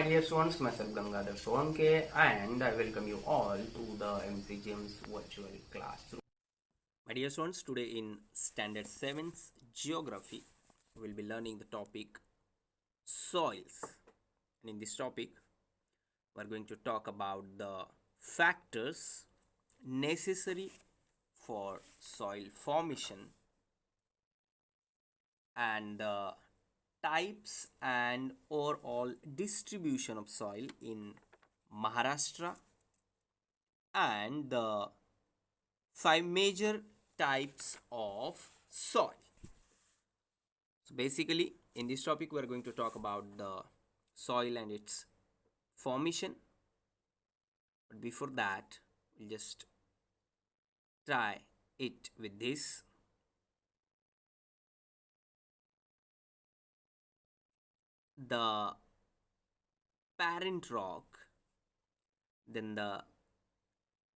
dear students, myself Gangadhar Solanke, and I welcome you all to the MCGM's virtual classroom. My dear students, today in Standard 7's Geography, we will be learning the topic soils. And in this topic, we are going to talk about the factors necessary for soil formation and the types and overall distribution of soil in Maharashtra and the 5 major types of soil. So basically in this topic we are going to talk about the soil and its formation, but before that we'll just try it with this. The parent rock, then the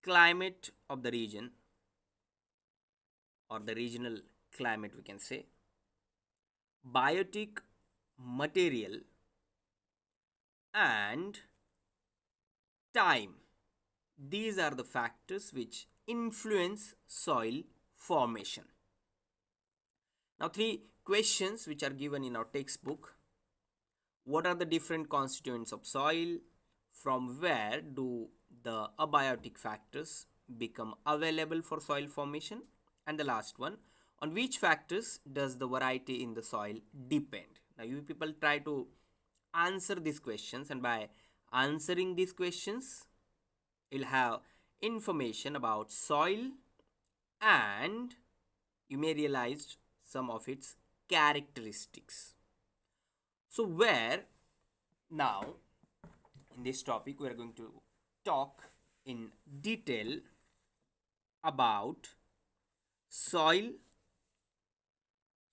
climate of the region or the regional climate, we can say, biotic material, and time. These are the factors which influence soil formation. Now, 3 questions which are given in our textbook. What are the different constituents of soil? From where do the abiotic factors become available for soil formation? And the last one, on which factors does the variety in the soil depend? Now, you people try to answer these questions, and by answering these questions, you'll have information about soil and you may realize some of its characteristics. So where now in this topic we are going to talk in detail about soil.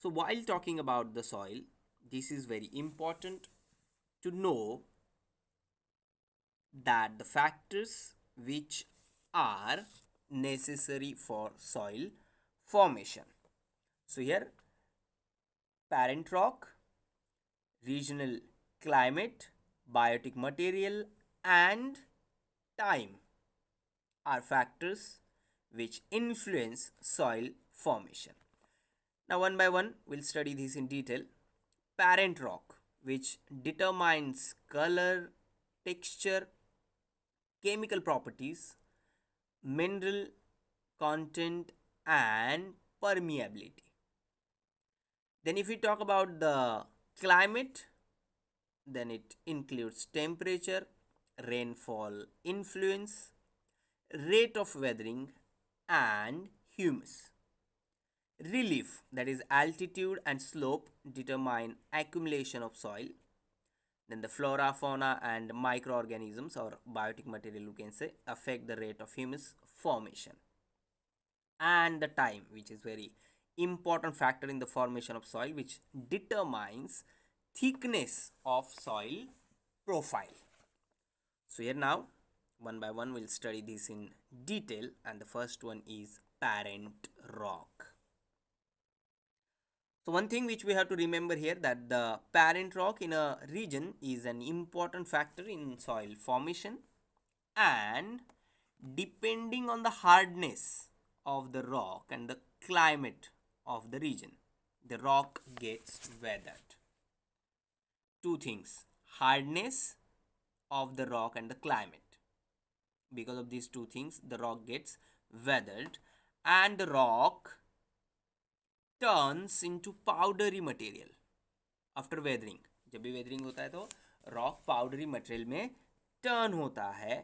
So while talking about the soil, this is very important to know that the factors which are necessary for soil formation. So here parent rock, regional climate, biotic material, and time are factors which influence soil formation. Now, one by one, we'll study this in detail. Parent rock, which determines color, texture, chemical properties, mineral content, and permeability. Then, if we talk about the climate, then it includes temperature, rainfall influence, rate of weathering, and humus. Relief, that is altitude and slope, determine accumulation of soil. Then the flora, fauna, and microorganisms or biotic material, you can say, affect the rate of humus formation. And the time, which is very important factor in the formation of soil, which determines thickness of soil profile. So here now one by one we'll study this in detail, and the first one is parent rock. So one thing which we have to remember here, that the parent rock in a region is an important factor in soil formation, and depending on the hardness of the rock and the climate of the region, the rock gets weathered. 2 things: hardness of the rock and the climate. Because of these 2 things, the rock gets weathered and the rock turns into powdery material after weathering. जब भी weathering होता है तो rock powdery material में turn होता है,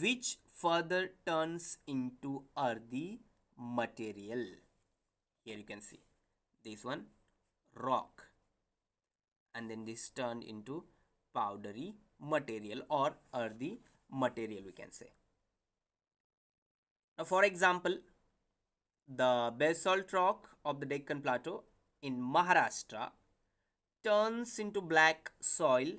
which further turns into earthy material. Here you can see this one, rock, and then this turned into powdery material or earthy material, we can say. Now, for example, the basalt rock of the Deccan Plateau in Maharashtra turns into black soil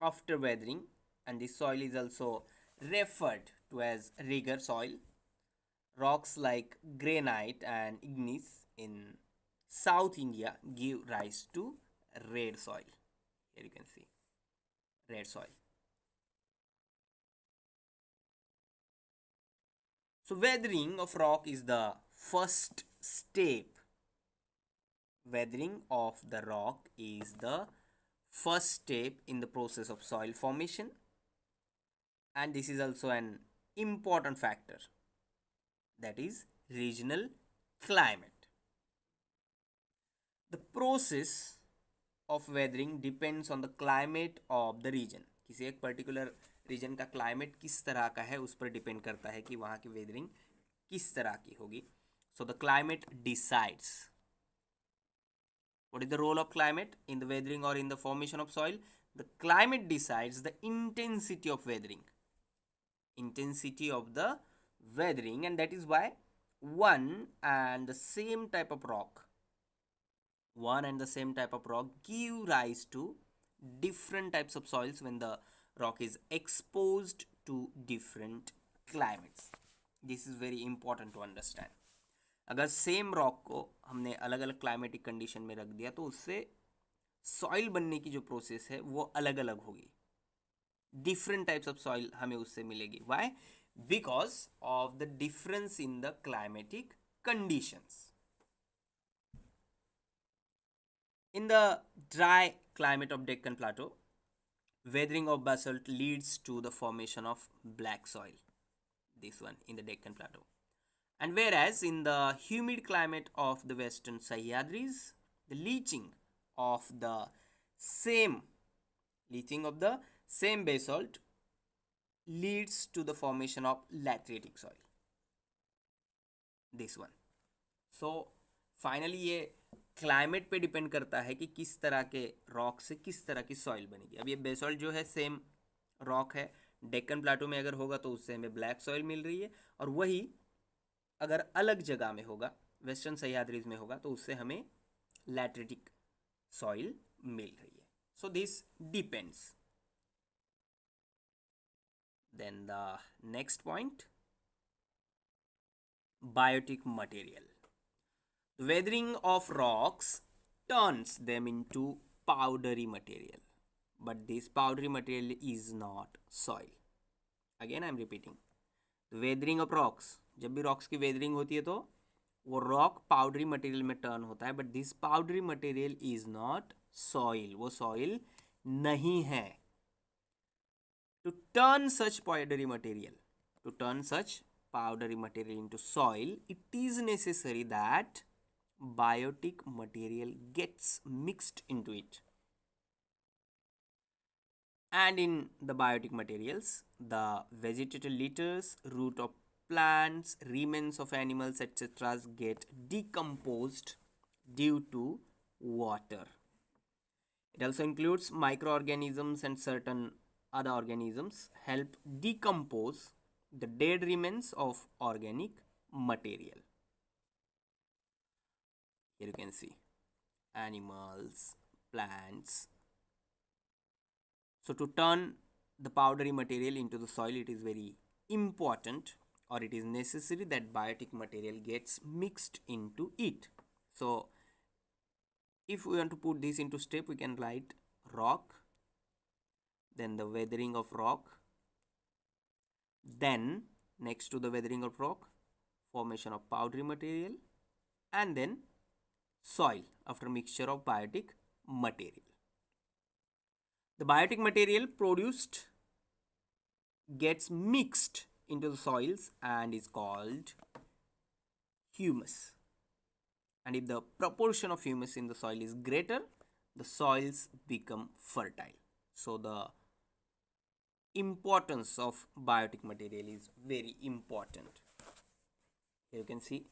after weathering, and this soil is also referred to as rigor soil. Rocks like granite and igneous in South India give rise to red soil. Here you can see red soil. So weathering of rock is the first step. Weathering of the rock is the first step in the process of soil formation, and this is also an important factor, that is regional climate. The process of weathering depends on the climate of the region. किसी एक particular reason का climate किस तरह का है उस पर depend करता है कि वहाँ की वेदरिंग किस तरह की होगी. So the climate decides. What is the role of climate in the weathering or in the formation of soil? The climate decides the intensity of weathering. Intensity of the weathering, and that is why one and the same type of rock give rise to different types of soils when the rock is exposed to different climates. This is very important to understand. अगर same rock को हमने अलग अलग climatic condition में रख दिया तो उससे सॉइल बनने की जो प्रोसेस है वो अलग अलग होगी. डिफरेंट टाइप्स ऑफ सॉइल हमें उससे मिलेगी. Why? Because of the difference in the climatic conditions. In the dry climate of Deccan Plateau, weathering of basalt leads to the formation of black soil. This one in the Deccan Plateau. And whereas in the humid climate of the western Sahyadris, the leaching of the same basalt leads to the formation of lateritic soil. This one. So finally ये climate पे depend करता है कि किस तरह के rock से किस तरह की सॉइल बनेगी. अब ये बेसॉल्ट जो है सेम रॉक है, डेक्कन प्लाटो में अगर होगा तो उससे हमें ब्लैक सॉइल मिल रही है, और वही अगर अलग जगह में होगा, वेस्टर्न सह्याद्रीज में होगा, तो उससे हमें लैटेरिटिक सॉइल मिल रही है. So this depends. Then the next point, biotic material. The weathering of rocks turns them into powdery material, but this powdery material is not soil. Again I am repeating, the weathering of rocks, जब भी rocks की weathering होती है तो वो rock powdery material में turn होता है, but this powdery material is not soil. वो सॉइल नहीं है. To turn such powdery material into soil, it is necessary that biotic material gets mixed into it. And in the biotic materials, the vegetative litters, root of plants, remains of animals, etc. get decomposed due to water. It also includes microorganisms, and certain other organisms help decompose the dead remains of organic material. Here you can see animals, plants. So to turn the powdery material into the soil, it is very important, or it is necessary, that biotic material gets mixed into it. So if we want to put this into step, we can write rock, then the weathering of rock, then next to the weathering of rock, formation of powdery material, and then soil after mixture of biotic material. The biotic material produced gets mixed into the soils and is called humus. And if the proportion of humus in the soil is greater, the soils become fertile. So the importance of biotic material is very important. Here you can see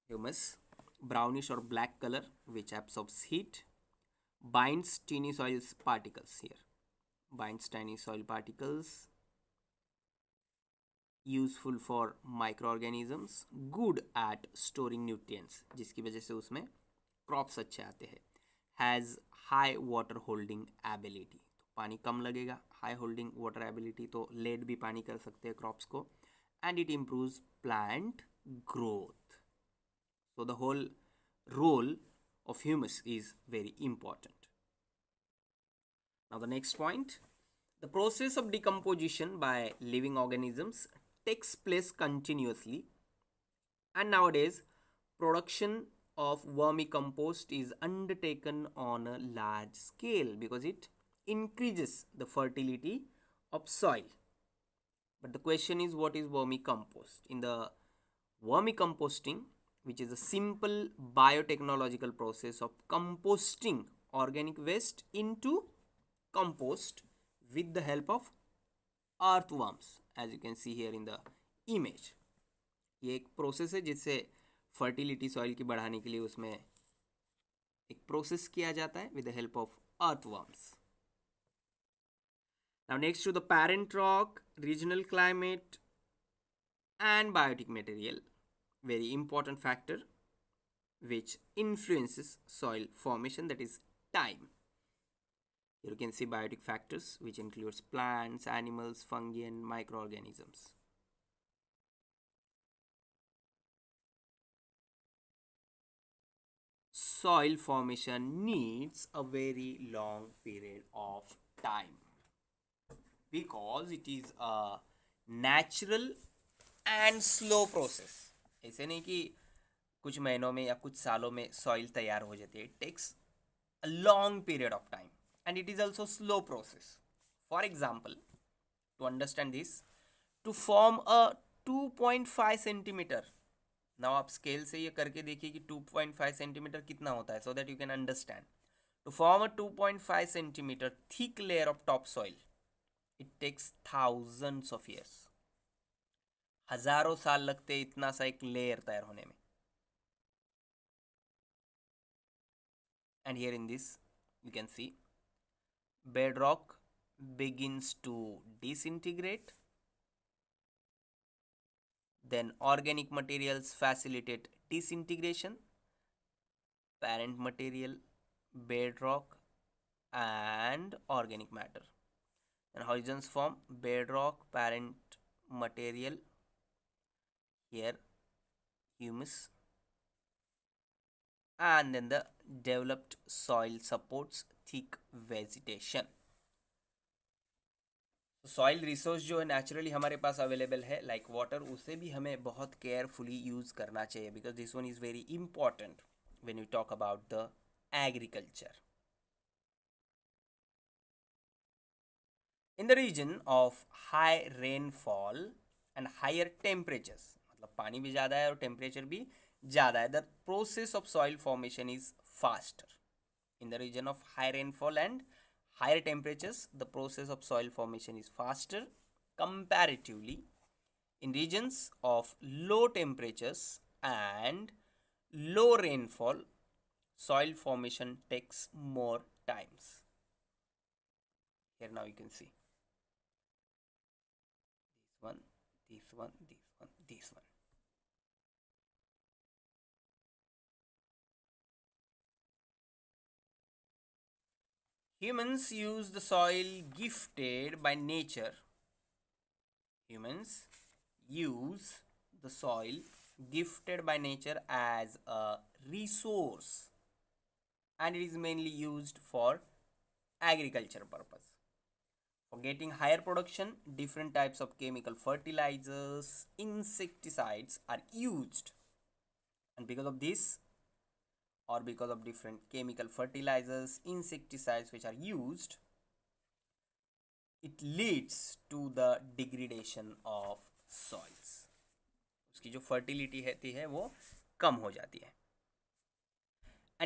humus, brownish or black color, which absorbs heat, binds tiny soil particles. Here binds tiny soil particles, useful for microorganisms, good at storing nutrients, जिसकी वजह से उसमें crops अच्छे आते हैं. Has high water holding ability, तो पानी कम लगेगा. हाई होल्डिंग वाटर एबिलिटी, तो लेड भी पानी कर सकते हैं क्रॉप्स को. And it improves plant growth. So the whole role of humus is very important. Now the next point, the process of decomposition by living organisms takes place continuously, and nowadays production of vermicompost is undertaken on a large scale because it increases the fertility of soil. But the question is, what is vermicompost? In the vermicomposting, which is a simple biotechnological process of composting organic waste into compost with the help of earthworms, as you can see here in the image. ये एक process है जिससे fertility soil की बढ़ाने के लिए उसमें एक प्रोसेस किया जाता है with the help of earthworms. Now next to the parent rock, regional climate and biotic material, very important factor which influences soil formation, that is time. Here you can see biotic factors which includes plants, animals, fungi and microorganisms. Soil formation needs a very long period of time because it is a natural and slow process. ऐसे नहीं कि कुछ महीनों में या कुछ सालों में सॉइल तैयार हो जाती है. It takes a long period of time and it is also slow process. For example, to understand this, to form a 2.5 centimeter, now आप स्केल से ये करके देखिए कि 2.5 सेंटीमीटर कितना होता है, so that you can understand. To form a 2.5 centimeter thick layer of topsoil, it takes thousands of years. हजारों साल लगते हैं इतना सा एक लेयर तैयार होने में. And here in this you can see bedrock begins to disintegrate, then organic materials facilitate disintegration, parent material, bedrock and organic matter, and horizons form bedrock, parent material, here humus, and then the developed soil supports thick vegetation. Soil resource जो है naturally हमारे पास available है like water, उसे भी हमें बहुत carefully use करना चाहिए because this one is very important when we talk about the agriculture. In the region of high rainfall and higher temperatures, मतलब पानी भी ज़्यादा है और टेम्परेचर भी ज़्यादा है, the process of soil formation is faster. In the region of high rainfall and higher temperatures, the process of soil formation is faster comparatively. In regions of low temperatures and low rainfall, soil formation takes more times. Here now you can see this one, this one, this one, this one. Humans use the soil gifted by nature. Humans use the soil gifted by nature as a resource, and it is mainly used for agriculture purpose. For getting higher production, different types of chemical fertilizers, insecticides are used, and because of this, or because of different chemical fertilizers, insecticides which are used, it leads to the degradation of soils. उसकी जो fertility रहती है वो कम हो जाती है.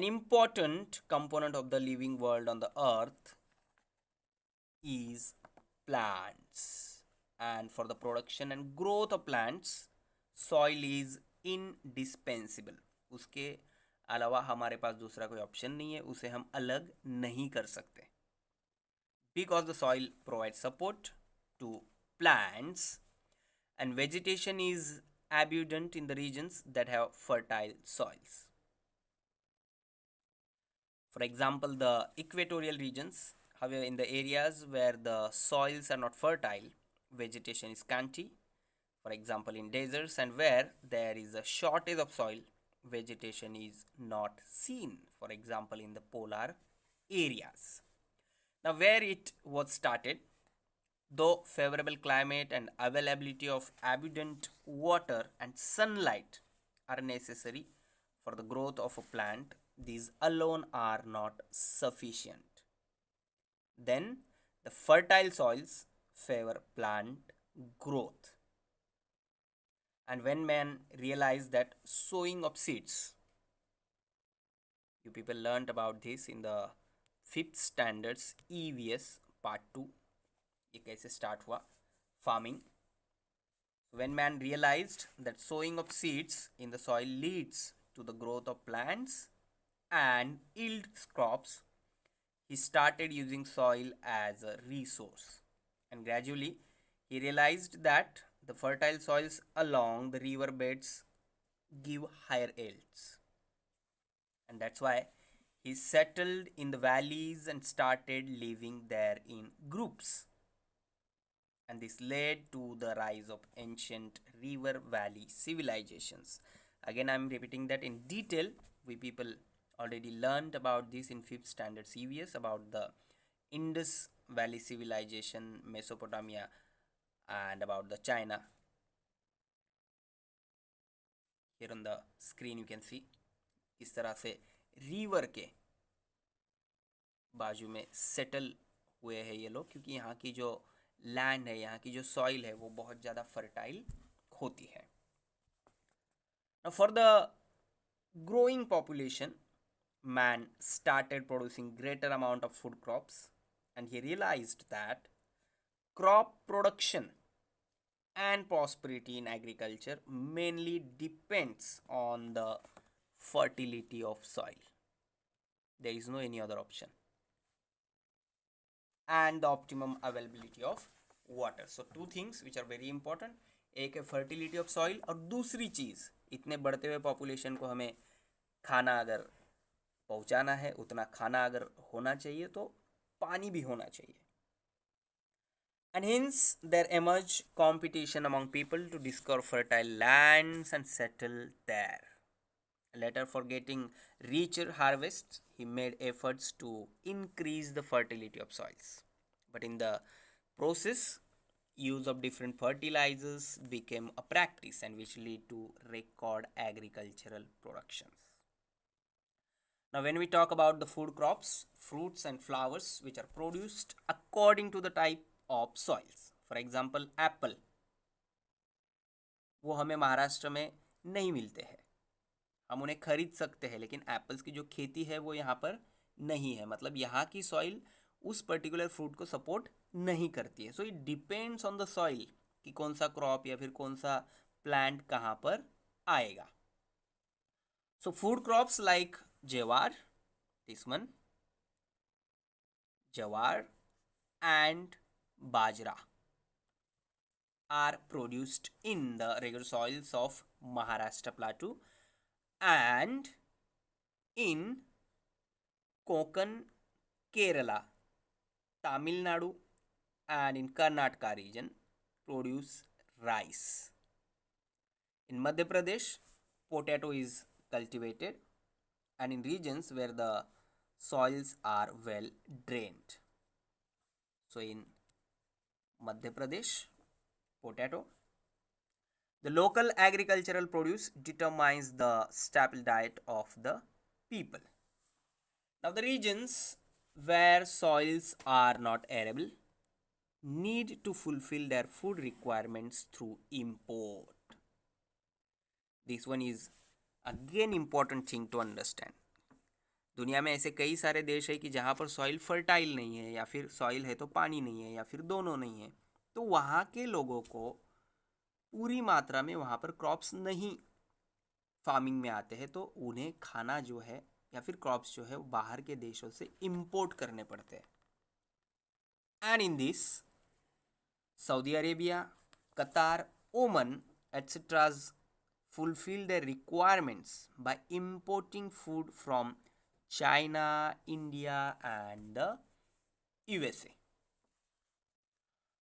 An important component of the living world on the earth is plants, and for the production and growth of plants, soil is indispensable. उसके अलावा हमारे पास दूसरा कोई ऑप्शन नहीं है, उसे हम अलग नहीं कर सकते. Because the soil provides support to plants and vegetation is abundant in the regions that have fertile soils. For example, the equatorial regions, however, in the areas where the soils are not fertile, vegetation is scanty. For example, in deserts and where there is a shortage of soil, vegetation is not seen. For example, in the polar areas. Now, where it was started, though favorable climate and availability of abundant water and sunlight are necessary for the growth of a plant, these alone are not sufficient. Then, the fertile soils favor plant growth. And when man realized that sowing of seeds, you people learned about this in the 5th standards EVS part 2, ये कैसे start हुआ farming. When man realized that sowing of seeds in the soil leads to the growth of plants and yield crops, he started using soil as a resource. And gradually, he realized that the fertile soils along the river beds give higher yields. And that's why he settled in the valleys and started living there in groups. And this led to the rise of ancient river valley civilizations. Again, I'm repeating that in detail. We people already learned about this in 5th standard CVS about the Indus Valley civilization, Mesopotamia, and about the China. Here on the screen you can see किस तरह से river के बाजू में settle हुए हैं ये लोग, क्योंकि यहाँ की जो लैंड है, यहाँ की जो सॉइल है वो बहुत ज़्यादा फर्टाइल होती है. Now for the growing population, man started producing greater amount of food crops, and he realized that crop production and prosperity in agriculture mainly depends on the fertility of soil. There is no any other option. And the optimum availability of water. So two things which are very important. एक है fertility of soil, और दूसरी चीज़, इतने बढ़ते हुए population को हमें खाना अगर पहुंचाना है, उतना खाना अगर होना चाहिए तो पानी भी होना चाहिए. And hence there emerged competition among people to discover fertile lands and settle there. Later, for getting richer harvests, he made efforts to increase the fertility of soils. But in the process, use of different fertilizers became a practice, and which lead to record agricultural productions. Now, when we talk about the food crops, fruits and flowers which are produced according to the type of soils, for example apple, वो हमें महाराष्ट्र में नहीं मिलते हैं, हम उन्हें खरीद सकते हैं, लेकिन एप्पल्स की जो खेती है वो यहाँ पर नहीं है. मतलब यहाँ की सॉइल उस पर्टिकुलर फ्रूट को सपोर्ट नहीं करती है. So it depends on the soil कि कौन सा क्रॉप या फिर कौन सा प्लांट कहाँ पर आएगा. So food crops like jowar, this one, jowar and bajra are produced in the regular soils of Maharashtra plateau and in Konkan, Kerala, Tamil Nadu and in Karnataka region produce rice. In Madhya Pradesh, potato is cultivated, and in regions where the soils are well drained. So in Madhya Pradesh, potato. The local agricultural produce determines the staple diet of the people. Now the regions where soils are not arable need to fulfill their food requirements through import. This one is again important thing to understand. दुनिया में ऐसे कई सारे देश है कि जहाँ पर सॉइल फर्टाइल नहीं है, या फिर सॉइल है तो पानी नहीं है, या फिर दोनों नहीं है, तो वहाँ के लोगों को पूरी मात्रा में वहाँ पर क्रॉप्स नहीं फार्मिंग में आते हैं, तो उन्हें खाना जो है या फिर क्रॉप्स जो है वो बाहर के देशों से इंपोर्ट करने पड़ते हैं. And in this Saudi Arabia, कतार, ओमन एटसेट्राज fulfill their requirements by importing food from China, India and the USA.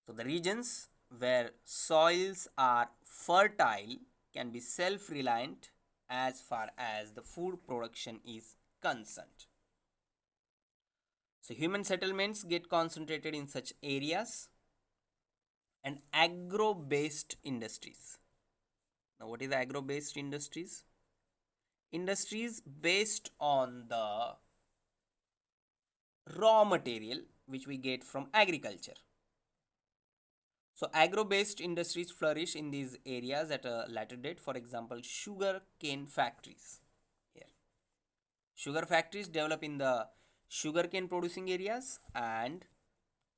So the regions where soils are fertile can be self-reliant as far as the food production is concerned. So human settlements get concentrated in such areas. And agro-based industries. Now what is agro-based industries? Industries based on the raw material which we get from agriculture. So agro-based industries flourish in these areas at a later date. For example, sugar cane factories. Here, sugar factories develop in the sugarcane producing areas, and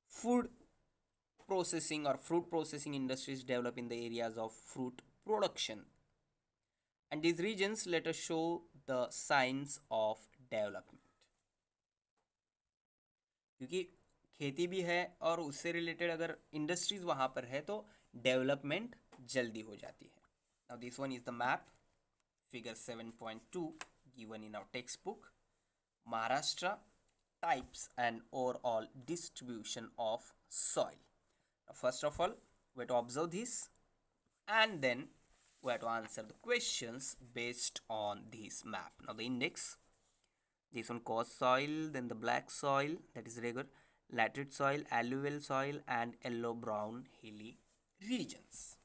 food processing or fruit processing industries develop in the areas of fruit production. And these regions let us show the signs of development. क्योंकि खेती भी है और उससे related अगर industries वहाँ पर है तो डेवलपमेंट जल्दी हो जाती है. Now this one is the map figure 7.2 given in our textbook. Maharashtra types and overall distribution of soil. Now, first of all, we have to observe this, and then we have to answer the questions based on this map. Now the index, this one coarse soil, then the black soil, that is regular, laterite soil, alluvial soil, and yellow brown hilly regions.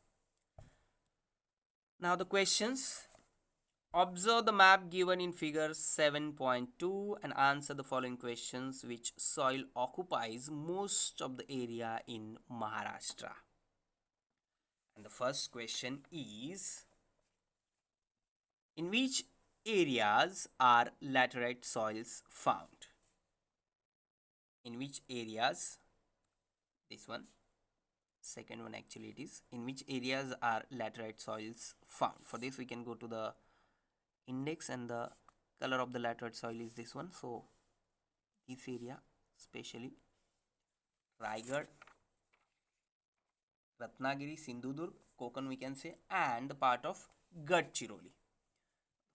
Now the questions. Observe the map given in figure 7.2 and answer the following questions. Which soil occupies most of the area in Maharashtra? And the first question is, in which areas are laterite soils found? In which areas? This one. Second one actually it is. In which areas are laterite soils found? For this we can go to the index, and the color of the laterite soil is this one. So this area, especially Raigad, Ratnagiri, Sindhudurg, Konkan we can say, and the part of Gadchiroli.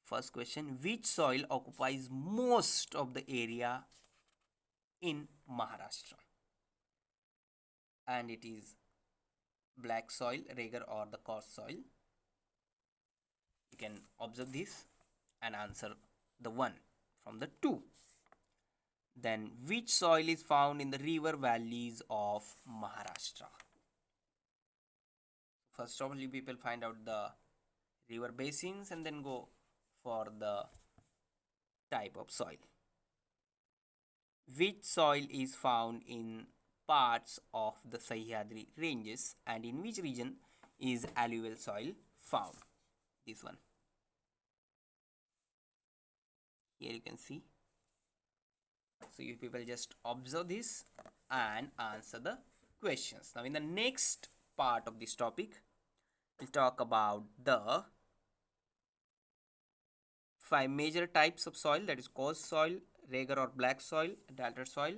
First question, which soil occupies most of the area in Maharashtra? And it is black soil, Regar, or the coarse soil. You can observe this and answer the one from the two. Then which soil is found in the river valleys of Maharashtra? First of all, you people find out the river basins and then go for the type of soil. Which soil is found in parts of the Sahyadri ranges, and in which region is alluvial soil found? This one. Here you can see. So you people just observe this and answer the questions. Now in the next part of this topic, we'll talk about the 5 major types of soil, that is coarse soil, Regar or black soil, laterite soil,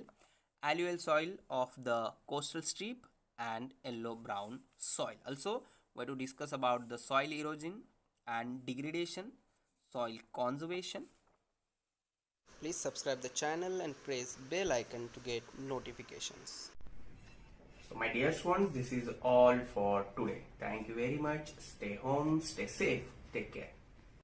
alluvial soil of the coastal strip, and yellow brown soil. Also we have to discuss about the soil erosion and degradation, soil conservation. Please subscribe the channel and press bell icon to get notifications. So my dear students, this is all for today. Thank you very much. Stay home, stay safe, take care.